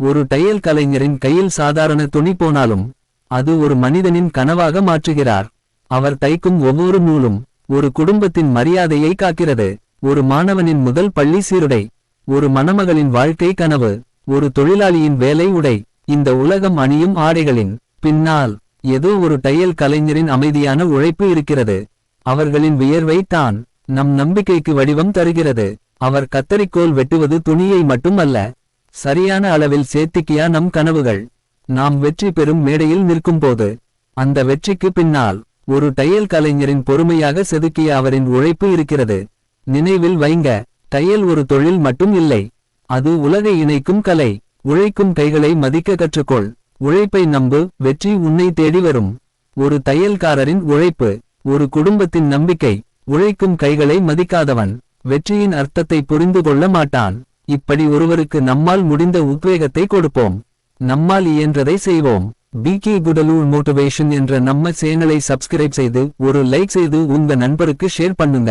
ஒரு தையல் கலைஞரின் கையில் சாதாரண துணி போனாலும் அது ஒரு மனிதனின் கனவாக மாற்றுகிறார். அவர் தைக்கும் ஒவ்வொரு நூலும் ஒரு குடும்பத்தின் மரியாதையை காக்கிறது. ஒரு மாணவனின் முதல் பள்ளி சீருடை, ஒரு மணமகளின் வாழ்க்கை கனவு, ஒரு தொழிலாளியின் வேலை உடை. இந்த உலகம் அணியும் ஆடைகளின் பின்னால் ஏதோ ஒரு தையல் கலைஞரின் அமைதியான உழைப்பு இருக்கிறது. அவர்களின் வியர்வை தான் நம் நம்பிக்கைக்கு வடிவம் தருகிறது. அவர் கத்தரிக்கோல் வெட்டுவது துணியை மட்டும் அல்ல, சரியான அளவில் சேர்த்திக்கியா நம் கனவுகள். நாம் வெற்றி பெறும் மேடையில் நிற்கும்போது அந்த வெற்றிக்கு பின்னால் ஒரு தையல் கலைஞரின் பொறுமையாக செதுக்கிய அவரின் உழைப்பு இருக்கிறது. நினைவில் வைங்க, தையல் ஒரு தொழில் மட்டும் இல்லை, அது உலகை இணைக்கும் கலை. உழைக்கும் கைகளை மதிக்க கற்றுக்கொள். உழைப்பை நம்பு, வெற்றி உன்னை தேடி வரும். ஒரு தையல்காரரின் உழைப்பு ஒரு குடும்பத்தின் நம்பிக்கை. உழைக்கும் கைகளை மதிக்காதவன் வெற்றியின் அர்த்தத்தை புரிந்து கொள்ள மாட்டான். இப்படி ஒருவருக்கு நம்மால் முடிந்த உத்வேகத்தை கொடுப்போம். நம்மால் இயன்றதை செய்வோம். BK குடலூர் மோட்டிவேஷன் என்ற நம்ம சேனலை சப்ஸ்கிரைப் செய்து ஒரு லைக் செய்து உங்க நண்பருக்கு ஷேர் பண்ணுங்க.